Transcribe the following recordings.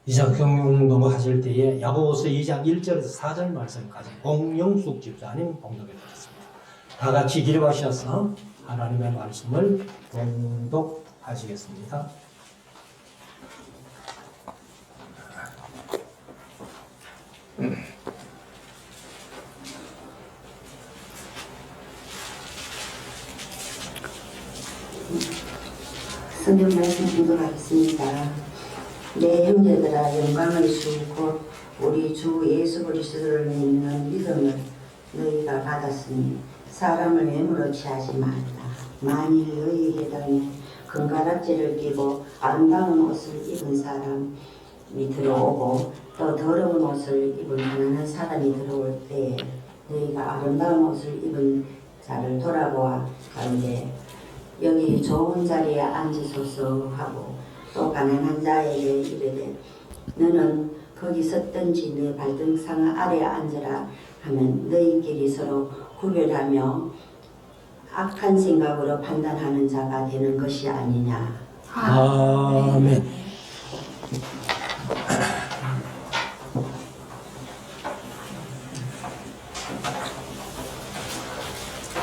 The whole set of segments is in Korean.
이삭경영도 하실 때에 야고보서 2장 1절에서 4절 말씀까지 공영숙 집사님 봉독해 드렸습니다. 다 같이 기립하셔서 하나님의 말씀을 봉독하시겠습니다. 성경 말씀 봉독하겠습니다. 내 형제들아, 영광의 주 곧 우리 주 예수 그리스도를 믿는 믿음을 너희가 받았으니 사람을 외모로 취하지 말라. 만일 너희 회당에 금가락지를 끼고 아름다운 옷을 입은 사람이 들어오고 또 더러운 옷을 입은 가난한 사람이 들어올 때에 너희가 아름다운 옷을 입은 자를 돌아보아 가운데 여기 좋은 자리에 앉으소서 하고 또 가난한 자에게 이르되 너는 거기 섰든지 내 발등상 아래 앉으라 하면 너희끼리 서로 구별하며 악한 생각으로 판단하는 자가 되는 것이 아니냐. 아멘.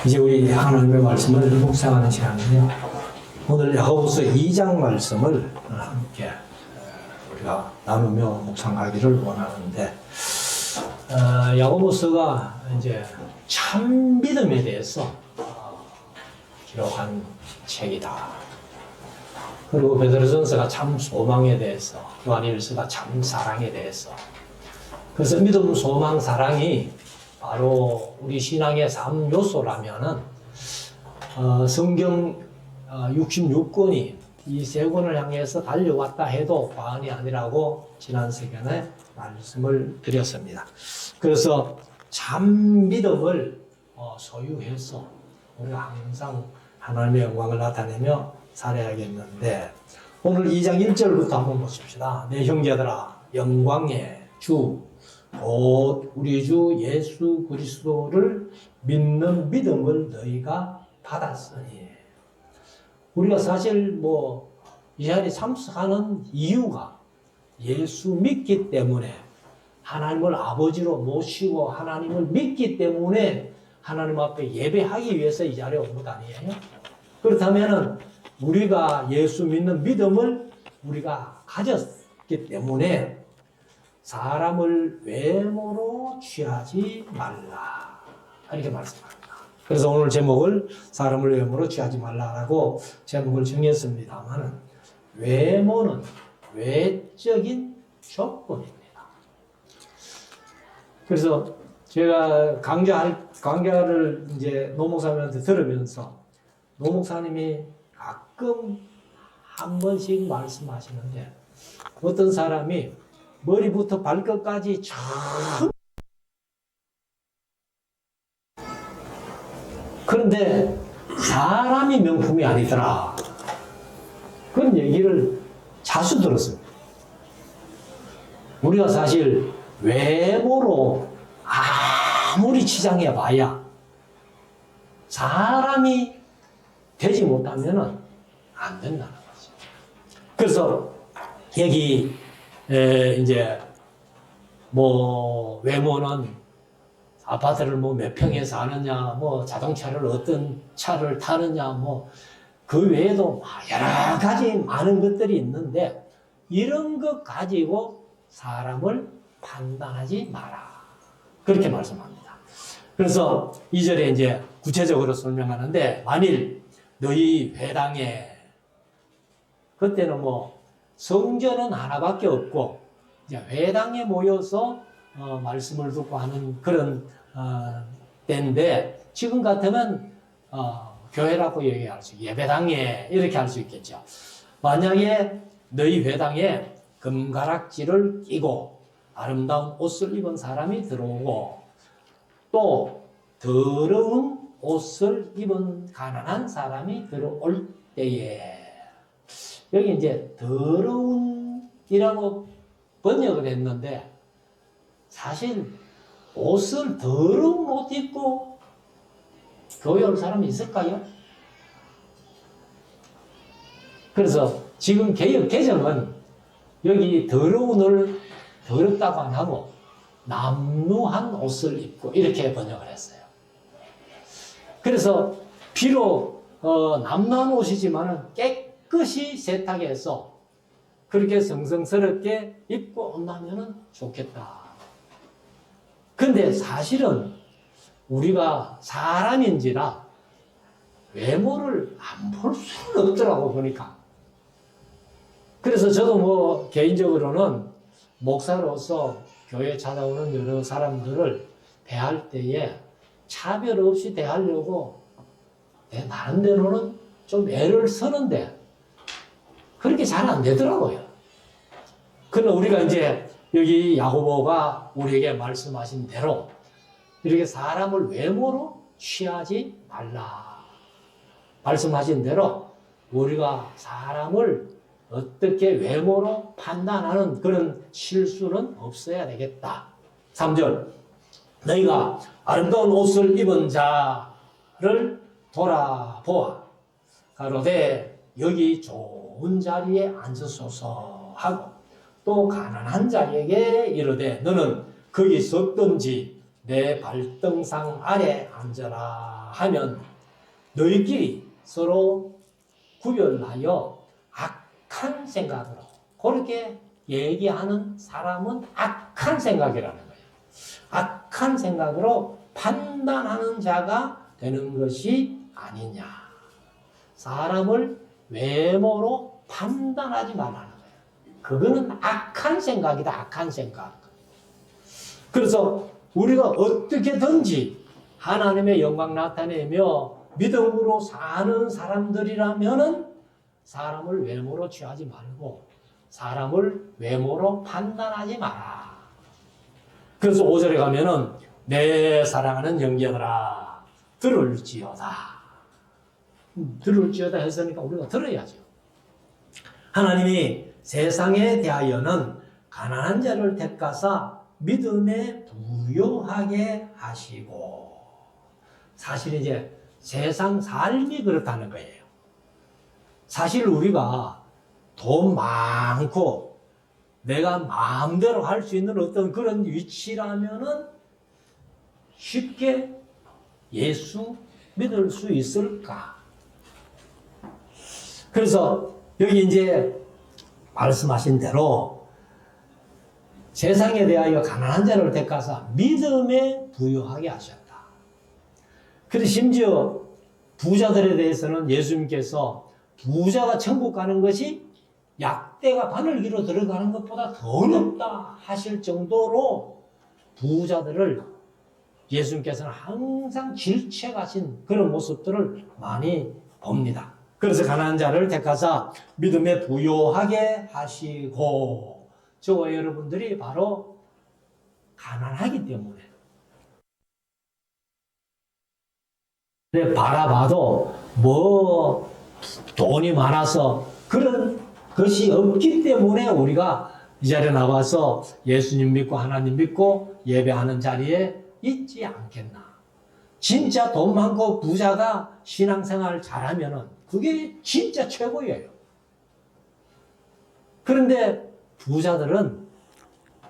이제 우리 하나님의 말씀을 묵상하는 시간인데요. 오늘 야고보서 2장 말씀을 함께 우리가 나누며 묵상하기를 원하는데, 야고보서가 이제 참 믿음에 대해서 기록한 책이다. 그리고 베드로전서가 참 소망에 대해서, 요한일서가 참 사랑에 대해서. 그래서 믿음, 소망, 사랑이 바로 우리 신앙의 3요소라면은 성경 66권이 이 세 권을 향해서 달려왔다 해도 과언이 아니라고 지난 시간에 말씀을 드렸습니다. 그래서 참 믿음을 소유해서 우리가 항상 하나님의 영광을 나타내며 살아야겠는데, 오늘 2장 1절부터 한번 보십시다. 내 형제들아, 영광의 주 곧 우리 주 예수 그리스도를 믿는 믿음을 너희가 받았으니. 우리가 사실 이 자리에 참석하는 이유가 예수 믿기 때문에, 하나님을 아버지로 모시고 하나님을 믿기 때문에 하나님 앞에 예배하기 위해서 이 자리에 온 것 아니에요? 그렇다면 우리가 예수 믿는 믿음을 우리가 가졌기 때문에 사람을 외모로 취하지 말라, 이렇게 말씀합니다. 그래서 오늘 제목을 사람을 외모로 취하지 말라라고 제목을 정했습니다만, 외모는 외적인 조건입니다. 그래서 제가 강좌를 이제 노 목사님한테 들으면서, 노 목사님이 가끔 한 번씩 말씀하시는데, 어떤 사람이 머리부터 발끝까지 참, 그런데 사람이 명품이 아니더라, 그런 얘기를 자주 들었습니다. 우리가 사실 외모로 아무리 치장해 봐야 사람이 되지 못하면 안 된다는 거죠. 그래서 여기 이제 외모는 아파트를 몇 평에 사느냐, 자동차를 어떤 차를 타느냐, 그 외에도 여러 가지 많은 것들이 있는데, 이런 것 가지고 사람을 판단하지 마라, 그렇게 말씀합니다. 그래서 2절에 이제 구체적으로 설명하는데, 만일 너희 회당에, 그때는 성전은 하나밖에 없고 이제 회당에 모여서 말씀을 듣고 하는 그런 때인데, 지금 같으면 교회라고 얘기할 수, 예배당에 이렇게 할 수 있겠죠. 만약에 너희 회당에 금가락지를 끼고 아름다운 옷을 입은 사람이 들어오고 또 더러운 옷을 입은 가난한 사람이 들어올 때에, 여기 이제 더러운이라고 번역을 했는데, 사실 옷을 더러운 옷 입고 교회 올 사람이 있을까요? 그래서 지금 개역 개정은 여기 더러운을 더럽다고 안 하고 남루한 옷을 입고 이렇게 번역을 했어요. 그래서 비록 남루한 옷이지만 깨끗이 세탁해서 그렇게 성성스럽게 입고 온다면 좋겠다. 근데 사실은 우리가 사람인지라 외모를 안 볼 수는 없더라고 보니까. 그래서 저도 뭐 개인적으로는 목사로서 교회 찾아오는 여러 사람들을 대할 때에 차별 없이 대하려고 내 나름대로는 좀 애를 쓰는데 그렇게 잘 안 되더라고요. 그러나 우리가 이제 여기 야고보가 우리에게 말씀하신 대로 이렇게 사람을 외모로 취하지 말라. 말씀하신 대로 우리가 사람을 어떻게 외모로 판단하는 그런 실수는 없어야 되겠다. 3절 너희가 아름다운 옷을 입은 자를 돌아보아 가로되 여기 좋은 자리에 앉으소서 하고 또 가난한 자에게 이르되 너는 거기 섰든지 내 발등상 아래 앉아라 하면 너희끼리 서로 구별하여 악한 생각으로 그렇게 얘기하는 사람은 악한 생각이라는 거예요. 악한 생각으로 판단하는 자가 되는 것이 아니냐. 사람을 외모로 판단하지 말라는 거예요. 그거는 악한 생각이다. 악한 생각. 그래서 우리가 어떻게든지 하나님의 영광 나타내며 믿음으로 사는 사람들이라면은 사람을 외모로 취하지 말고 사람을 외모로 판단하지 마라. 그래서 5절에 가면은 내 사랑하는 형제들아 들을지어다. 들을지어다 했으니까 우리가 들어야죠. 하나님이 세상에 대하여는 가난한 자를 택하사 믿음에 부요하게 하시고 사실 이제 세상 삶이 그렇다는 거예요. 사실 우리가 돈 많고 내가 마음대로 할 수 있는 어떤 그런 위치라면은 쉽게 예수 믿을 수 있을까? 그래서 여기 이제 말씀하신 대로 세상에 대하여 가난한 자를 택하사 믿음에 부요하게 하셨다. 그래서 심지어 부자들에 대해서는 예수님께서 부자가 천국 가는 것이 약대가 바늘기로 들어가는 것보다 더 어렵다 하실 정도로 부자들을 예수님께서는 항상 질책하신 그런 모습들을 많이 봅니다. 그래서 가난한 자를 택하사 믿음에 부요하게 하시고 저와 여러분들이 바로 가난하기 때문에 바라봐도 뭐 돈이 많아서 그런 것이 없기 때문에 우리가 이 자리에 나와서 예수님 믿고 하나님 믿고 예배하는 자리에 있지 않겠나. 진짜 돈 많고 부자가 신앙생활을 잘하면은 그게 진짜 최고예요. 그런데 부자들은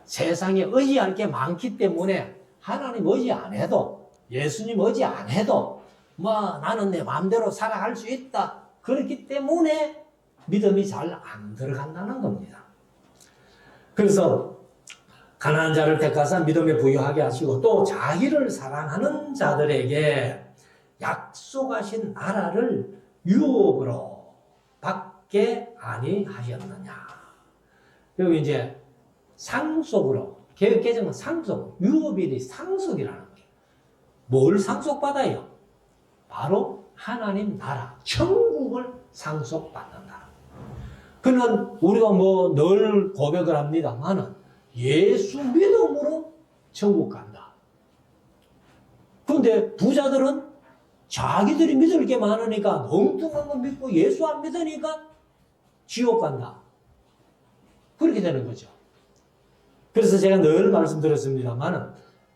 세상에 의지할 게 많기 때문에 하나님 의지 안 해도 예수님 의지 안 해도 뭐 나는 내 마음대로 살아갈 수 있다. 그렇기 때문에 믿음이 잘 안 들어간다는 겁니다. 그래서 가난한 자를 택하사 믿음에 부유하게 하시고 또 자기를 사랑하는 자들에게 약속하신 나라를 유업으로 받게 아니하셨느냐. 여기 이제 상속으로 개혁개정은 상속, 유업일이 상속이라는 거예요. 뭘 상속받아요? 바로 하나님 나라, 천국을 상속받는다. 그는 우리가 뭐 늘 고백을 합니다만은 예수 믿음으로 천국 간다. 그런데 부자들은 자기들이 믿을 게 많으니까 엉뚱한 거 믿고 예수 안 믿으니까 지옥 간다. 그렇게 되는 거죠. 그래서 제가 늘 말씀드렸습니다만은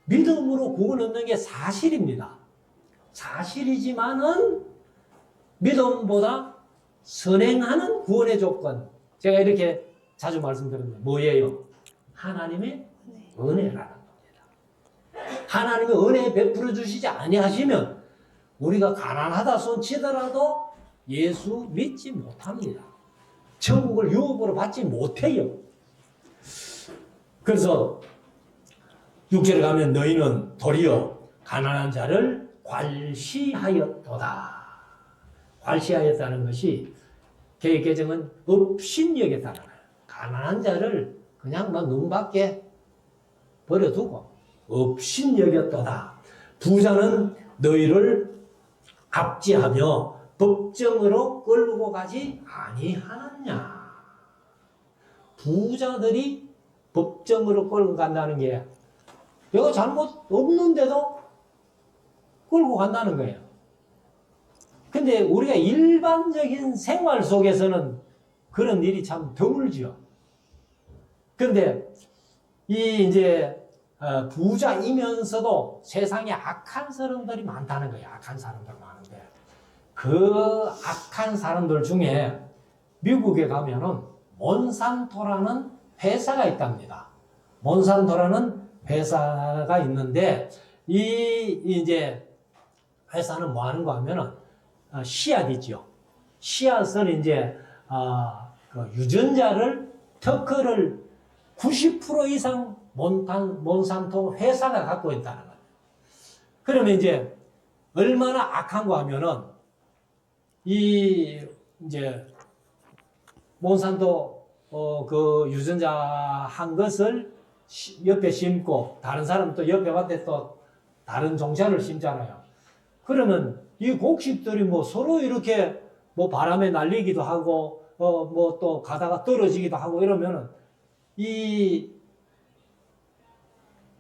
믿음으로 구원 얻는 게 사실입니다. 사실이지만은 믿음보다 선행하는 구원의 조건. 제가 이렇게 자주 말씀드렸는데 뭐예요? 하나님의 은혜라는 겁니다. 하나님의 은혜 베풀어 주시지 아니하시면 우리가 가난하다 손치더라도 예수 믿지 못합니다. 천국을 유업으로 받지 못해요. 그래서 6절에 가면 너희는 도리어 가난한 자를 괄시하였도다. 괄시하였다는 것이 개정은 업신여겼다는 거예요. 가난한 자를 그냥 막 눈밖에 버려두고 업신여겼도다. 부자는 너희를 압제하며 법정으로 끌고 가지 아니하느냐. 부자들이 법정으로 끌고 간다는 게 내가 잘못 없는데도 끌고 간다는 거예요. 근데 우리가 일반적인 생활 속에서는 그런 일이 참 드물죠. 그런데 이제 부자이면서도 세상에 악한 사람들이 많다는 거예요. 악한 사람들 많은데 그 악한 사람들 중에 미국에 가면은 몬산토라는 회사가 있답니다. 몬산토라는 회사가 있는데 이제 회사는 뭐 하는 거 하면은 씨앗이죠. 씨앗을 이제 그 유전자를 특허를 90% 이상 몬산토 회사가 갖고 있다는 거예요. 그러면 이제 얼마나 악한 거 하면은 이제 몬산토 그 유전자 한 것을 옆에 심고 다른 사람 또 옆에 밭에 또 다른 종자를 심잖아요. 그러면 이 곡식들이 뭐 서로 이렇게 뭐 바람에 날리기도 하고 뭐 또 가다가 떨어지기도 하고 이러면은 이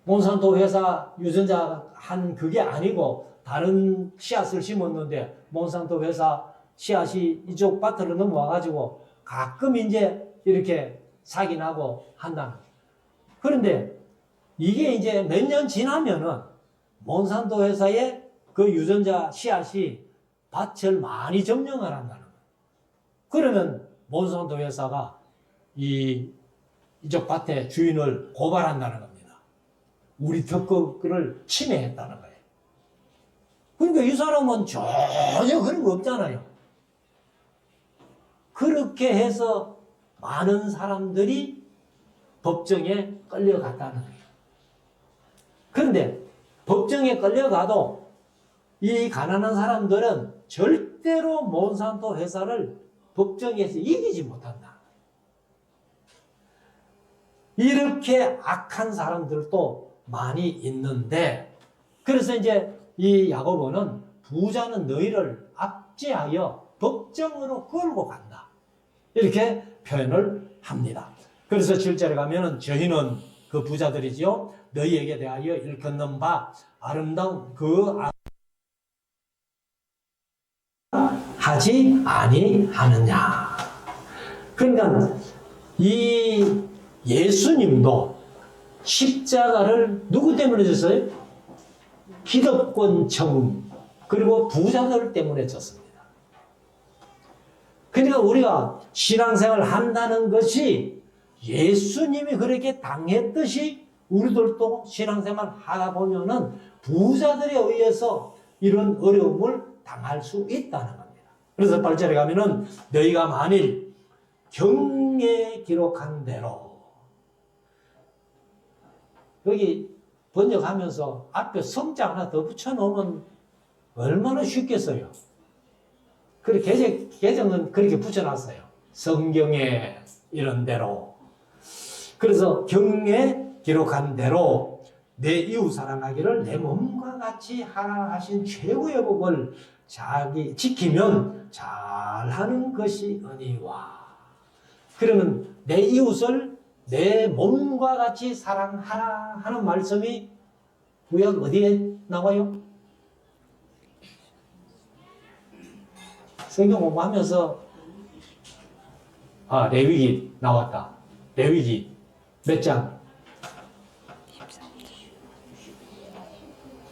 몬산토 회사 유전자 한 그게 아니고 다른 씨앗을 심었는데 몬산토 회사 씨앗이 이쪽 밭으로 넘어와 가지고 가끔 이제 이렇게 사기 나고 한다는 거예요. 그런데 이게 이제 몇 년 지나면은 몬산토 회사의 그 유전자 씨앗이 밭을 많이 점령을 한다는 거예요. 그러면 몬산토 회사가 이쪽 밭의 주인을 고발한다는 겁니다. 우리 특허를 침해했다는 거예요. 그러니까 이 사람은 전혀 그런 거 없잖아요. 그렇게 해서 많은 사람들이 법정에 끌려갔다는 거예요. 그런데 법정에 끌려가도 이 가난한 사람들은 절대로 몬산토 회사를 법정에서 이기지 못한다. 이렇게 악한 사람들도 많이 있는데 그래서 이제 이 야고보는 부자는 너희를 압제하여 법정으로 끌고 간다. 이렇게 표현을 합니다. 그래서 7절에 가면은 저희는 그 부자들이지요. 너희에게 대하여 일컫는 바 아름다운 그 하지 아니하느냐. 그러니까 이 예수님도 십자가를 누구 때문에 졌어요? 기득권층 그리고 부자들 때문에 졌습니다. 그러니까 우리가 신앙생활을 한다는 것이 예수님이 그렇게 당했듯이 우리들도 신앙생활 하다 보면은 부자들에 의해서 이런 어려움을 당할 수 있다는 겁니다. 그래서 8절에 가면은 너희가 만일 경에 기록한 대로 여기 번역하면서 앞에 성자 하나 더 붙여놓으면 얼마나 쉽겠어요. 그리고 개정은 그렇게 붙여놨어요. 성경에 이런 대로. 그래서 경에 기록한 대로 내 이웃 사랑하기를 내 몸과 같이 하라 하신 최고의 법을 자기 지키면 잘하는 것이 은이와. 그러면 내 이웃을 내 몸과 같이 사랑하라 하는 말씀이 구약 어디에 나와요? 성경 공부하면서 레위기 나왔다. 레위기 몇 장?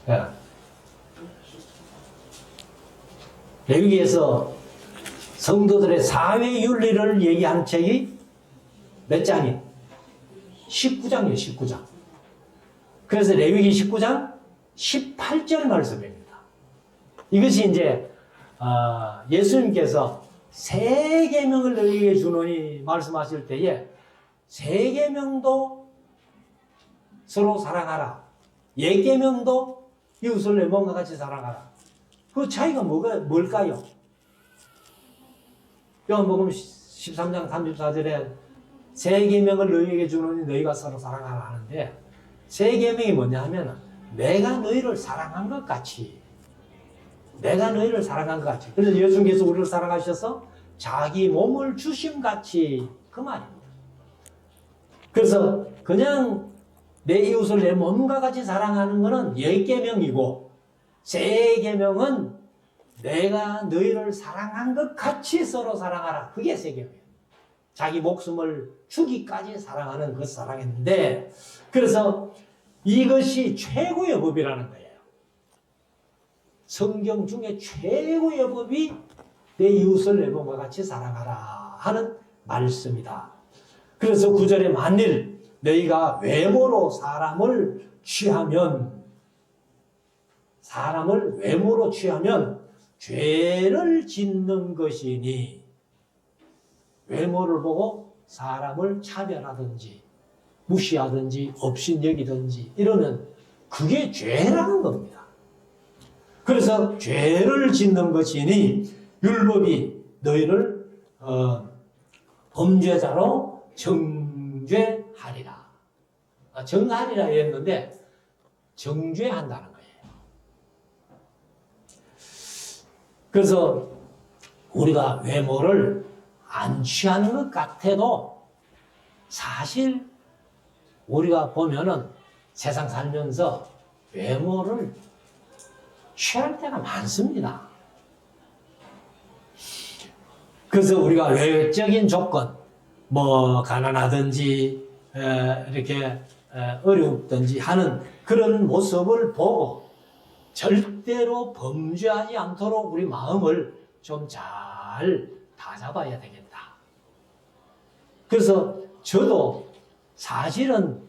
예. 레위기에서 성도들의 사회 윤리를 얘기한 책이 몇 장이에요? 19장이에요, 19장. 그래서 레위기 19장 18절 말씀입니다. 이것이 이제 예수님께서 세 계명을 너희에게 주노니 말씀하실 때에 세 계명도 서로 사랑하라. 예 계명도 이웃을 내 몸과 같이 사랑하라. 그 차이가 뭘까요? 요한복음 13장 34절에 세 계명을 너희에게 주노니 너희가 서로 사랑하라 하는데 세 계명이 뭐냐 하면 내가 너희를 사랑한 것 같이 내가 너희를 사랑한 것 같이 그래서 예수님께서 우리를 사랑하셔서 자기 몸을 주심 같이 그 말입니다. 그래서 그냥 내 이웃을 내 몸과 같이 사랑하는 것은 열 계명이고 세 계명은 내가 너희를 사랑한 것 같이 서로 사랑하라. 그게 세 계명이에요. 자기 목숨을 주기까지 사랑하는 그 사랑인데 그래서 이것이 최고의 법이라는 거예요. 성경 중에 최고의 법이 내 이웃을 내 몸과 같이 사랑하라 하는 말씀이다. 그래서 9절에 만일 너희가 외모로 사람을 취하면 죄를 짓는 것이니 외모를 보고 사람을 차별하든지 무시하든지 업신여기든지 이러면 그게 죄라는 겁니다. 그래서 죄를 짓는 것이니 율법이 너희를 범죄자로 정죄하리라. 정하리라 했는데 정죄한다는 거예요. 그래서 우리가 외모를 안 취하는 것 같아도 사실 우리가 보면은 세상 살면서 외모를 취할 때가 많습니다. 그래서 우리가 외적인 조건, 가난하든지, 이렇게 어렵든지 하는 그런 모습을 보고 절대로 범죄하지 않도록 우리 마음을 좀 잘 다잡아야 되겠다. 그래서 저도 사실은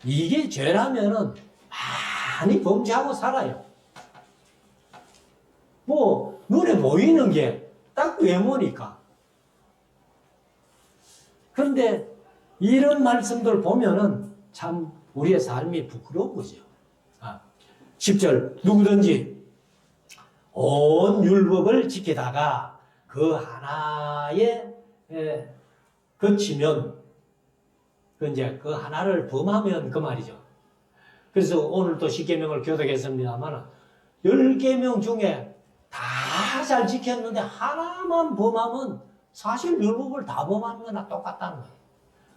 이게 죄라면은 많이 범죄하고 살아요. 눈에 보이는 게 딱 외모니까. 그런데 이런 말씀들 보면은 참 우리의 삶이 부끄러운 거죠. 10절 누구든지 온 율법을 지키다가 그 하나에 그치면 그 하나를 범하면 그 말이죠. 그래서 오늘 또 10계명을 교독했습니다만 10계명 중에 다 잘 지켰는데 하나만 범하면 사실 율법을 다 범하는 거나 똑같다는 거예요.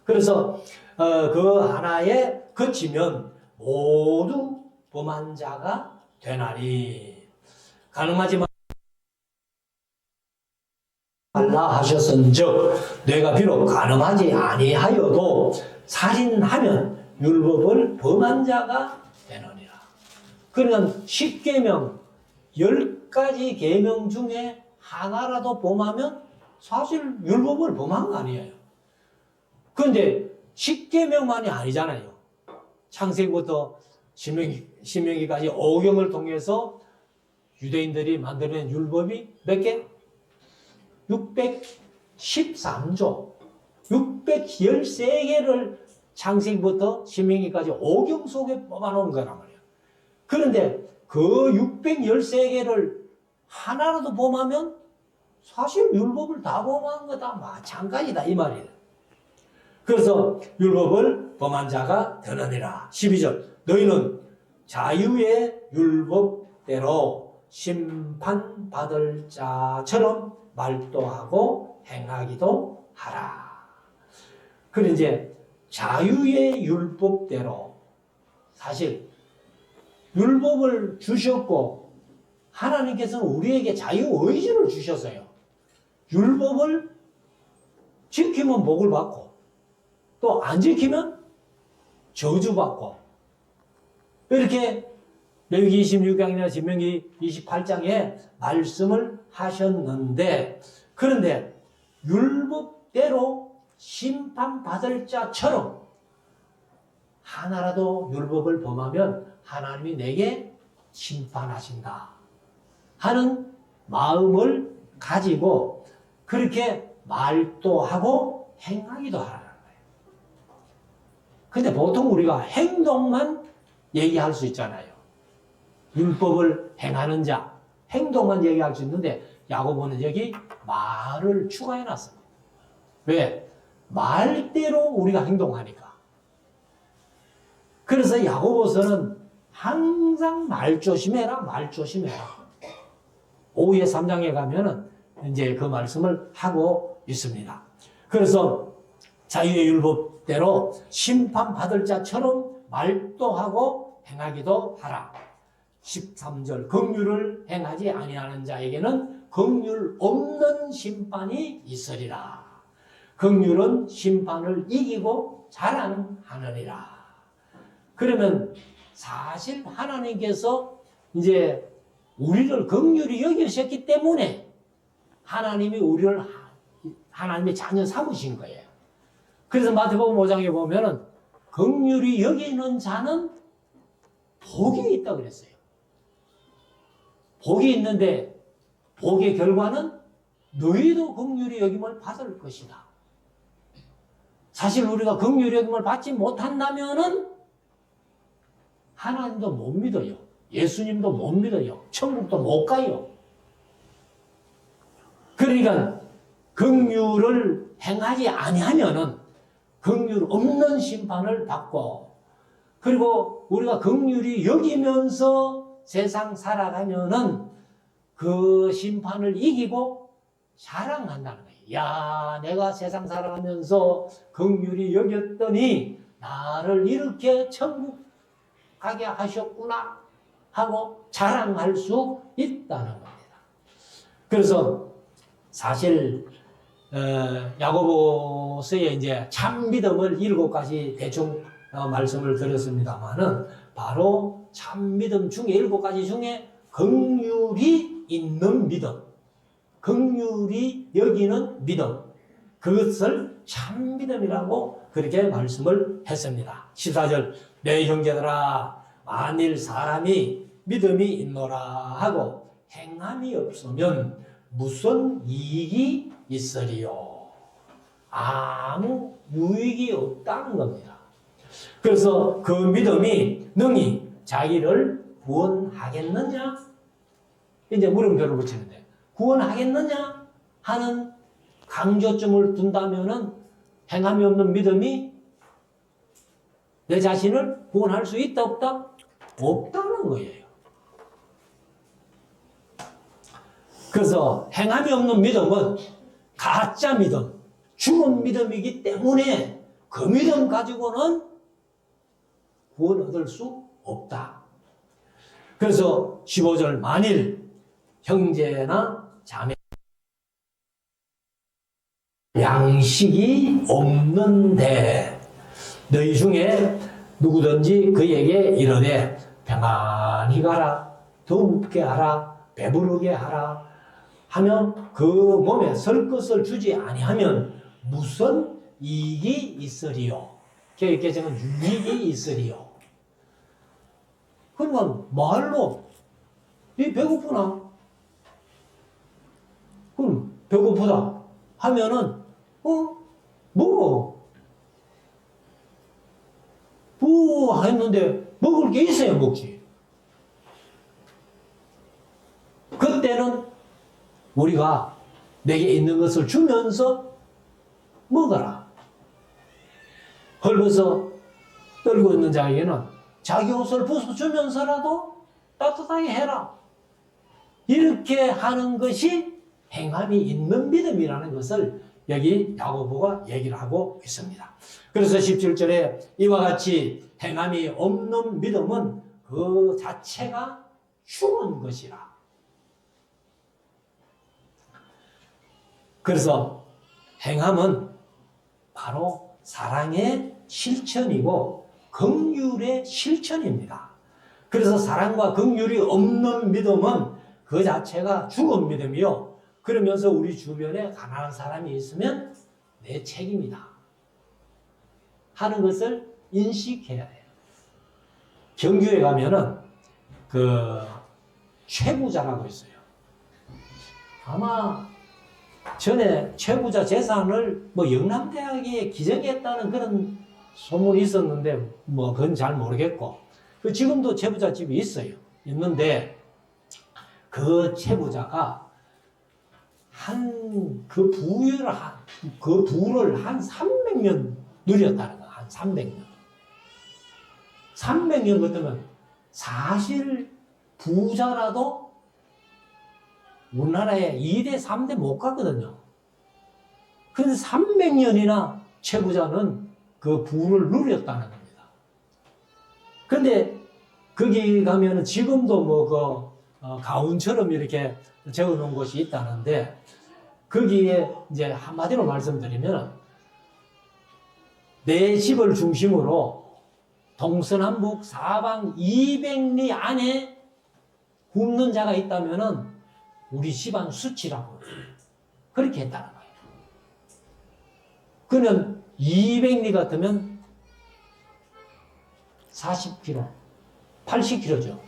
그래서 그 하나에 그치면 모두 범한 자가 되나니 가늠하지 말라 하셨은즉 내가 비록 가늠하지 아니하여도 살인하면 율법을 범한 자가 되느니라. 그러면 10계명 10가지 계명 중에 하나라도 범하면 사실 율법을 범한 거 아니에요. 그런데 10계명만이 아니잖아요. 창세기부터 신명기까지 오경을 통해서 유대인들이 만들어낸 율법이 몇 개? 613조. 613개를 창세기부터 신명기까지 오경 속에 뽑아놓은 거란 말이에요. 그런데 그 613개를 하나라도 범하면 사실 율법을 다 범한 거다 마찬가지다 이 말이에요. 그래서 율법을 범한 자가 되느니라. 12절 너희는 자유의 율법대로 심판받을 자처럼 말도하고 행하기도 하라. 그리고 이제 자유의 율법대로 사실 율법을 주셨고 하나님께서는 우리에게 자유의지를 주셨어요. 율법을 지키면 복을 받고 또 안 지키면 저주받고 이렇게 레위기 26장이나 신명기 28장에 말씀을 하셨는데 그런데 율법대로 심판받을 자처럼 하나라도 율법을 범하면 하나님이 내게 심판하신다 하는 마음을 가지고 그렇게 말도 하고 행하기도 하라는 거예요. 근데 보통 우리가 행동만 얘기할 수 있잖아요. 율법을 행하는 자, 행동만 얘기할 수 있는데 야고보는 여기 말을 추가해 놨습니다. 왜? 말대로 우리가 행동하니까. 그래서 야고보서는 항상 말 조심해라, 말 조심해라. 오후에 3장에 가면은 이제 그 말씀을 하고 있습니다. 그래서 자유의 율법대로 심판받을 자처럼 말도 하고 행하기도 하라. 13절 긍휼을 행하지 아니하는 자에게는 긍휼 없는 심판이 있으리라. 긍휼은 심판을 이기고 자랑하느니라. 그러면 사실 하나님께서 이제 우리를 긍휼히 여기셨기 때문에 하나님이 우리를 하나님의 자녀 삼으신 거예요. 그래서 마태복음 5장에 보면은 긍휼히 여기는 자는 복이 있다 그랬어요. 복이 있는데 복의 결과는 너희도 긍휼히 여김을 받을 것이다. 사실 우리가 긍휼히 여김을 받지 못한다면은 하나님도 못 믿어요. 예수님도 못 믿어요. 천국도 못 가요. 그러니까 긍휼을 행하지 아니하면은 긍휼 없는 심판을 받고 그리고 우리가 긍휼히 여기면서 세상 살아가면은 그 심판을 이기고 자랑한다는 거예요. 야, 내가 세상 살아가면서 긍휼히 여겼더니 나를 이렇게 천국 가게 하셨구나 하고 자랑할 수 있다는 겁니다. 그래서 사실 야고보서의 이제 참 믿음을 7가지 대충 말씀을 드렸습니다만은 바로 참 믿음 중에 7가지 중에 긍휼이 있는 믿음, 긍휼이 여기는 믿음, 그것을 참 믿음이라고 그렇게 말씀을 했습니다. 14절 내 형제들아 만일 사람이 믿음이 있노라 하고 행함이 없으면 무슨 이익이 있으리요? 아무 유익이 없다는 겁니다. 그래서 그 믿음이 능히 자기를 구원하겠느냐? 이제 물음표를 붙이는데 구원하겠느냐? 하는 강조점을 둔다면은 행함이 없는 믿음이 내 자신을 구원할 수 있다 없다? 없다는 거예요. 그래서 행함이 없는 믿음은 가짜 믿음, 죽은 믿음이기 때문에 그 믿음 가지고는 구원 얻을 수 없다. 그래서 15절 만일 형제나 자매 양식이 없는데 너희 중에 누구든지 그에게 이르되 평안히 가라, 더웁게 하라, 배부르게 하라 하면 그 몸에 설 것을 주지 아니하면 무슨 이익이 있으리요? 개혁개정은 유익이 있으리요. 그러면 말로 이 배고프나? 그럼 배고프다 하면은 먹어. 했는데 먹을 게 있어야 먹지. 그때는 우리가 내게 있는 것을 주면서 먹어라. 헐벗어 떨고 있는 자에게는 자기 옷을 벗어주면서라도 따뜻하게 해라. 이렇게 하는 것이 행함이 있는 믿음이라는 것을 여기 야고보가 얘기를 하고 있습니다. 그래서 17절에 이와 같이 행함이 없는 믿음은 그 자체가 죽은 것이라. 그래서 행함은 바로 사랑의 실천이고 긍휼의 실천입니다. 그래서 사랑과 긍휼이 없는 믿음은 그 자체가 죽은 믿음이요. 그러면서 우리 주변에 가난한 사람이 있으면 내 책임이다. 하는 것을 인식해야 해요. 경주에 가면은 그 최부자라고 있어요. 아마 전에 최부자 재산을 뭐 영남대학에 기증했다는 그런 소문이 있었는데 뭐 그건 잘 모르겠고, 그 지금도 최부자 집이 있어요. 있는데 그 최부자가 그 부를 한 300년 누렸다는 거야. 한 300년. 300년 같으면 사실 부자라도 우리나라에 2대, 3대 못 갔거든요. 그런데 300년이나 최부자는 그 부를 누렸다는 겁니다. 그런데 거기 가면은 지금도 뭐 가운처럼 이렇게 적어 놓은 곳이 있다는데, 거기에 이제 한마디로 말씀드리면 내 집을 중심으로 동서남북 사방 200리 안에 굶는 자가 있다면은 우리 집안 수치라고 그렇게 했다는 거예요. 그는 200리 같으면 40kg, 80kg죠.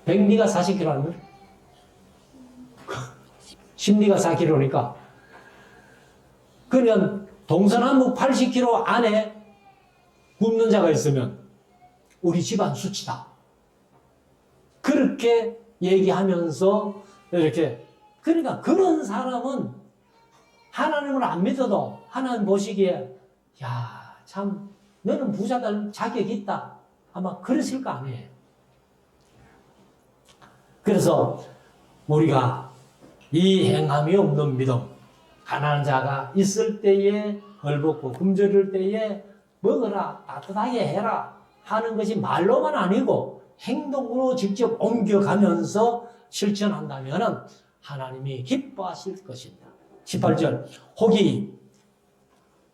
100리가 40kg 하면 10리가 4kg니까 그러면 동서남북 80km 안에 굶는 자가 있으면 우리 집안 수치다. 그렇게 얘기하면서 이렇게, 그러니까 그런 사람은 하나님을 안 믿어도 하나님 보시기에 야, 참 너는 부자들 자격이 있다. 아마 그러실 거 아니에요. 그래서 우리가 이 행함이 없는 믿음, 가난한 자가 있을 때에 헐벗고 굶주릴 때에 먹어라, 따뜻하게 해라 하는 것이 말로만 아니고 행동으로 직접 옮겨가면서 실천한다면 하나님이 기뻐하실 것입니다. 18절, 혹이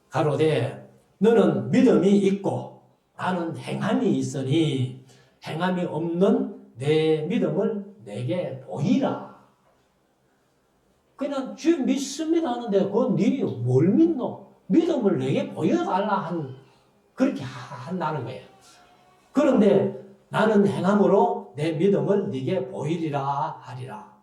가로되 너는 믿음이 있고 나는 행함이 있으니 행함이 없는 내 믿음을 내게 보이라. 그냥 주님 믿습니다 하는데 그건 네 뭘 믿노? 믿음을 내게 보여달라 그렇게 한다는 거예요. 그런데 나는 행함으로 내 믿음을 네게 보이리라 하리라.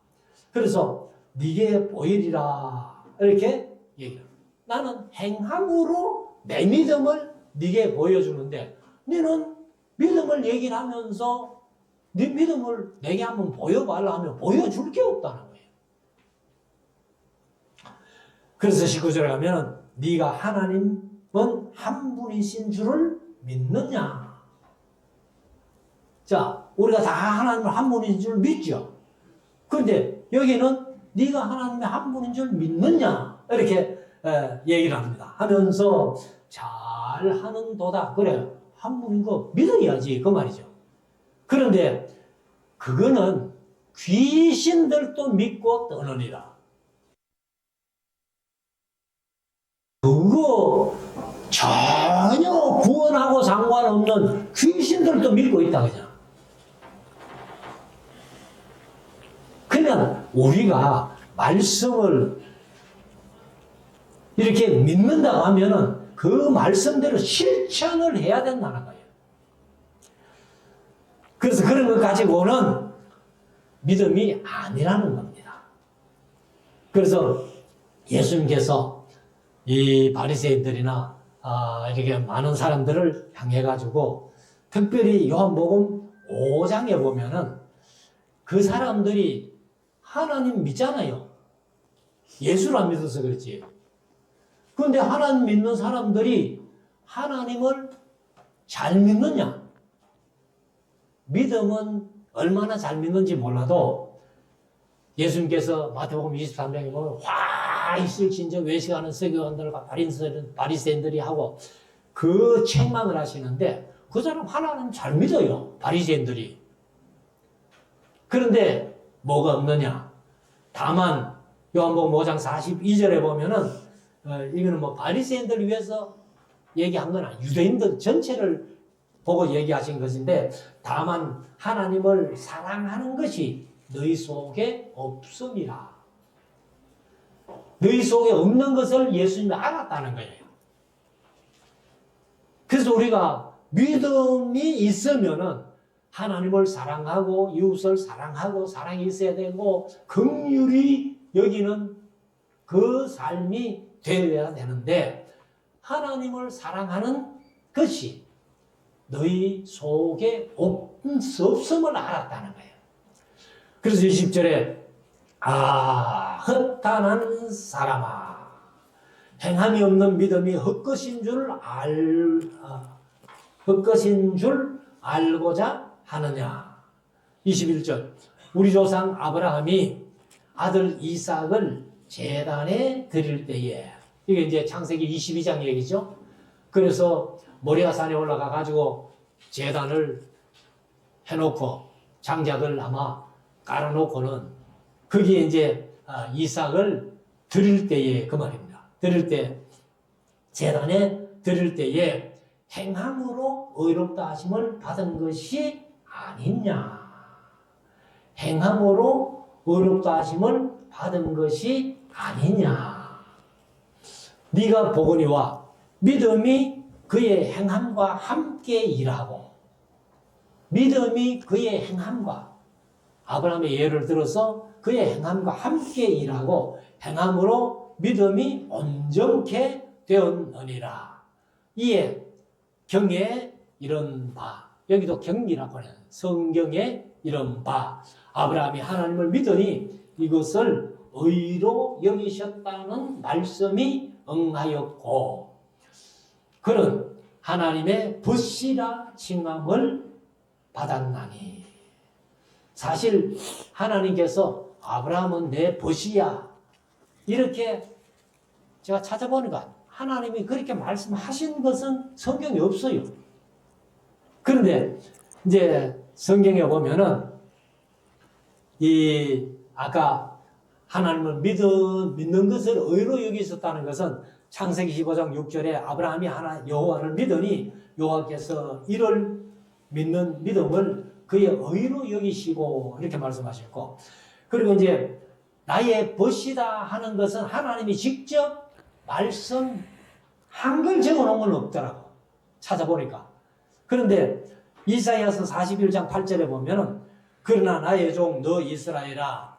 그래서 네게 보이리라 이렇게 얘기해요. 나는 행함으로 내 믿음을 네게 보여주는데 너는 믿음을 얘기를 하면서 네 믿음을 내게 한번 보여달라 하면 보여줄 게 없다는 거예요. 그래서 19절에 가면 네가 하나님은 한 분이신 줄을 믿느냐. 자, 우리가 다 하나님을 한 분인 줄 믿죠. 그런데 여기는 네가 하나님의 한 분인 줄 믿느냐 이렇게 얘기를 합니다. 하면서 잘하는 도다. 그래, 한 분인 거 믿어야지 그 말이죠. 그런데 그거는 귀신들도 믿고 떠느니라. 그거 전혀 구원하고 상관없는 귀신들도 믿고 있다 그냥. 그냥 우리가 말씀을 이렇게 믿는다고 하면은 그 말씀대로 실천을 해야 된다는 거예요. 그래서 그런 것 가지고는 믿음이 아니라는 겁니다. 그래서 예수님께서 이 바리새인들이나 이렇게 많은 사람들을 향해 가지고 특별히 요한복음 5장에 보면은 그 사람들이 하나님 믿잖아요. 예수를 안 믿어서 그렇지. 그런데 하나님 믿는 사람들이 하나님을 잘 믿느냐? 믿음은 얼마나 잘 믿는지 몰라도 예수님께서 마태복음 23장에 보면 화 있을 진저 외식하는 서기관들과 바리새인들이 하고 그 책망을 하시는데 그 사람 하나님 잘 믿어요. 바리새인들이. 그런데 뭐가 없느냐? 다만 요한복음 5장 42절에 보면은 이거는 뭐 바리새인들을 위해서 얘기한 건 아니에요. 유대인들 전체를 보고 얘기하신 것인데 다만 하나님을 사랑하는 것이 너희 속에 없음이라. 너희 속에 없는 것을 예수님이 알았다는 거예요. 그래서 우리가 믿음이 있으면은 하나님을 사랑하고 이웃을 사랑하고 사랑이 있어야 되고 긍휼히 여기는 그 삶이 되어야 되는데 하나님을 사랑하는 것이 너희 속에 없음을 알았다는 거예요. 그래서 20절에 허탄한 사람아 행함이 없는 믿음이 헛것인 줄 알고자 하느냐. 21절 우리 조상 아브라함이 아들 이삭을 제단에 드릴 때에 이게 이제 창세기 22장 얘기죠. 그래서 모리아산에 올라가 가지고 제단을 해놓고 장작을 아마 깔아놓고는 거기에 이제 이삭을 드릴 때에 그 말입니다. 드릴 때 제단에 드릴 때에 행함으로 의롭다 하심을 받은 것이 아니냐. 행함으로 의롭다 하심을 받은 것이 아니냐. 네가 보거니와 믿음이 그의 행함과 함께 일하고 믿음이 그의 행함과 아브라함의 예를 들어서 그의 행함과 함께 일하고 행함으로 믿음이 온전케 되었느니라. 이에 경에 이런 바 여기도 경이라고 해요. 성경에 이런 바 아브라함이 하나님을 믿으니 이것을 의로 여기셨다는 말씀이 응하였고 그는 하나님의 벗이라 칭함을 받았나니. 사실 하나님께서 아브라함은 내 벗이야 이렇게 제가 찾아보니까 하나님이 그렇게 말씀하신 것은 성경에 없어요. 그런데 이제 성경에 보면은 이 아까 하나님을 믿는 것을 의로 여기 있었다는 것은 창세기 15장 6절에 아브라함이 여호와를 믿으니 여호와께서 이를 믿는 믿음을 그의 의로 여기시고 이렇게 말씀하셨고 그리고 이제 나의 벗이다 하는 것은 하나님이 직접 말씀 한글 적어놓은 건 없더라고 찾아보니까. 그런데 이사야서 41장 8절에 보면은 그러나 나의 종 너 이스라엘아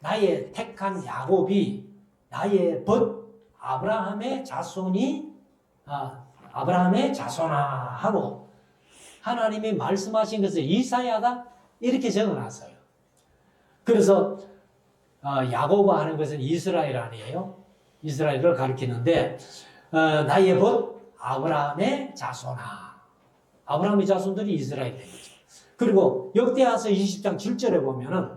나의 택한 야곱이 나의 벗 아브라함의 자손아 하고 하나님이 말씀하신 것을 이사야가 이렇게 적어놨어요. 그래서 야고보 하는 것은 이스라엘 아니에요. 이스라엘을 가리키는데 나의 벗 아브라함의 자손아. 아브라함의 자손들이 이스라엘 되겠죠. 그리고 역대하서 20장 7절에 보면은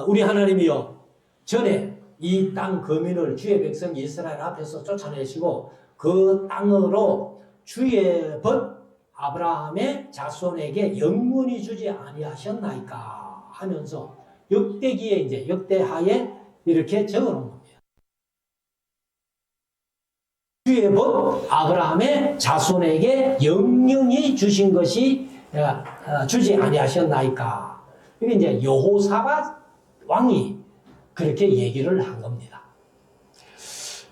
우리 하나님이요 전에 이 땅 거민을 주의 백성 이스라엘 앞에서 쫓아내시고 그 땅으로 주의 벗 아브라함의 자손에게 영원히 주지 아니하셨나이까 하면서 역대기에 이제 역대하에 이렇게 적어놓은 겁니다. 주의 벗 아브라함의 자손에게 영영히 주신 것이 주지 아니하셨나이까. 이게 이제 여호사밧 왕이 그렇게 얘기를 한 겁니다.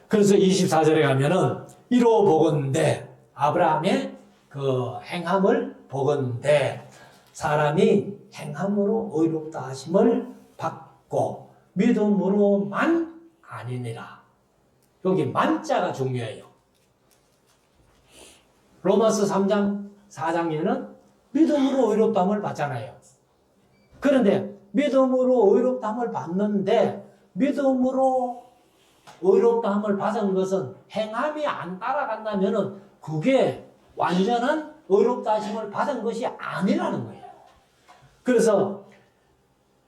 그래서 24절에 가면은 이로 보건대 아브라함의 그 행함을 보건대 사람이 행함으로 의롭다 하심을 받고 믿음으로만 아니니라. 여기 만자가 중요해요. 로마서 3장 4장에는 믿음으로 의롭다함을 받잖아요. 그런데 믿음으로 의롭다함을 받는데 믿음으로 의롭다함을 받은 것은 행함이 안 따라간다면 그게 완전한 의롭다 하심을 받은 것이 아니라는 거예요. 그래서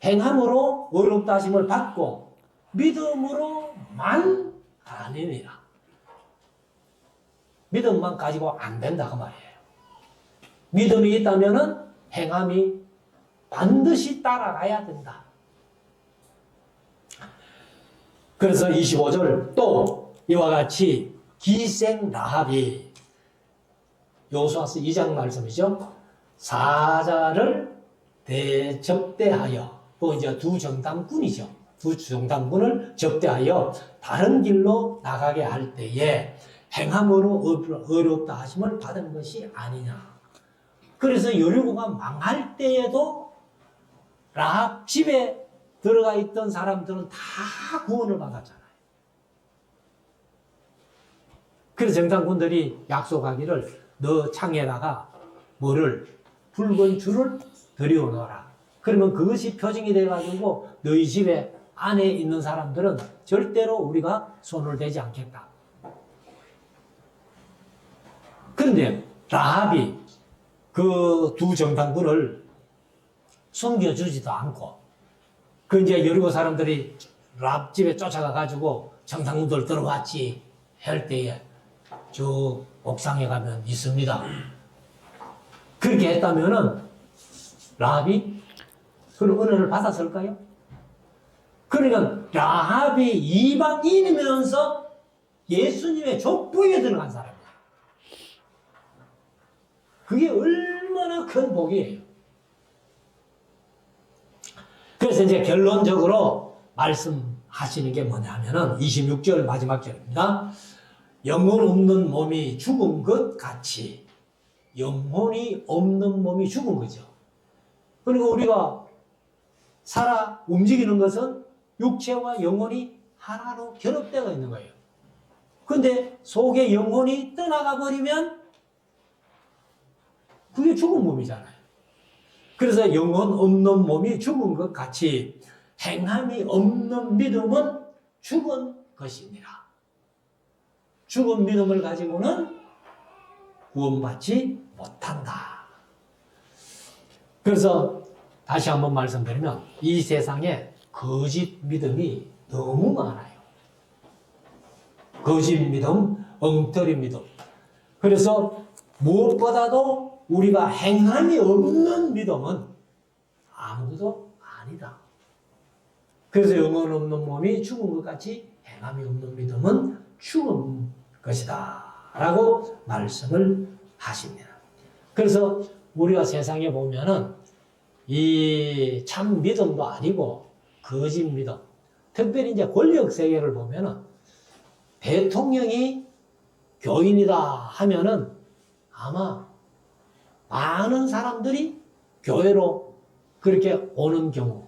행함으로 의롭다 하심을 받고 믿음으로만 아니니라. 믿음만 가지고 안 된다 그 말이에요. 믿음이 있다면 행함이 반드시 따라가야 된다. 그래서 25절 또 이와 같이 기생 라합이 여호수아서 2장 말씀이죠. 사자를 대접대하여 또 이제 두 정탐꾼이죠. 두 정탐꾼을 접대하여 다른 길로 나가게 할 때에 행함으로 어렵다 하심을 받은 것이 아니냐. 그래서 여리고가 망할 때에도 라합 집에 들어가 있던 사람들은 다 구원을 받았잖아요. 그래서 정탐꾼들이 약속하기를 너 창에다가 뭐를 붉은 줄을 들여오너라. 그러면 그것이 표징이 돼가지고 너희 집에 안에 있는 사람들은 절대로 우리가 손을 대지 않겠다. 그런데 라합이 그 두 정탐꾼을 숨겨주지도 않고 그 이제 여리고 사람들이 라합 집에 쫓아가가지고 정탐꾼들 들어왔지 할 때에 저 옥상에 가면 있습니다. 그렇게 했다면은 라합이 그런 은혜를 받았을까요? 그러니까 라합이 이방인이면서 예수님의 족보에 들어간 사람이에요. 그게 얼마나 큰 복이에요. 그래서 이제 결론적으로 말씀하시는 게 뭐냐면은 26절 마지막 절입니다. 영혼 없는 몸이 죽은 것 같이 영혼이 없는 몸이 죽은 거죠. 그리고 우리가 살아 움직이는 것은 육체와 영혼이 하나로 결합되어 있는 거예요. 근데 속에 영혼이 떠나가 버리면 그게 죽은 몸이잖아요. 그래서 영혼 없는 몸이 죽은 것 같이 행함이 없는 믿음은 죽은 것입니다. 죽은 믿음을 가지고는 구원받지 못한다. 그래서 다시 한번 말씀드리면 이 세상에 거짓 믿음이 너무 많아요. 거짓 믿음, 엉터리 믿음. 그래서 무엇보다도 우리가 행함이 없는 믿음은 아무것도 아니다. 그래서 영혼 없는 몸이 죽은 것 같이 행함이 없는 믿음은 죽은 것이다 라고 말씀을 하십니다. 그래서 우리가 세상에 보면은 이 참 믿음도 아니고 거짓 믿음, 특별히 이제 권력 세계를 보면은 대통령이 교인이다 하면은 아마 많은 사람들이 교회로 그렇게 오는 경우,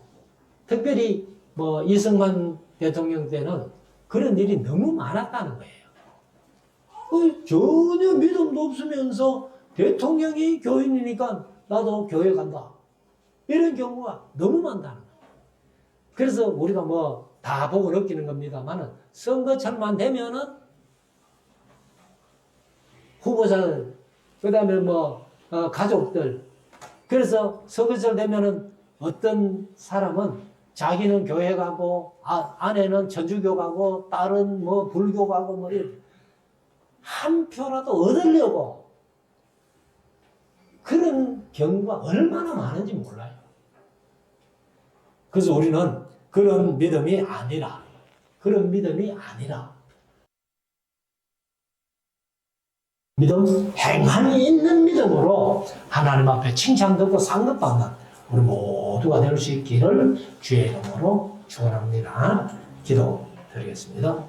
특별히 뭐 이승만 대통령 때는 그런 일이 너무 많았다는 거예요. 전혀 믿음도 없으면서 대통령이 교인이니까 나도 교회 간다. 이런 경우가 너무 많다는 거예요. 그래서 우리가 뭐 다 보고 느끼는 겁니다만은 선거철만 되면은 후보자들, 그 다음에 뭐 가족들, 그래서 선거철 되면은 어떤 사람은 자기는 교회 가고 아내는 천주교 가고 딸은 뭐 불교 가고 뭐 이렇게 한 표라도 얻으려고 그런 경우가 얼마나 많은지 몰라요. 그래서 우리는 그런 믿음이 아니라 믿음, 행함이 있는 믿음으로 하나님 앞에 칭찬 듣고 상급받는 우리 모두가 될 수 있기를 주의 이름으로 축원합니다. 기도드리겠습니다.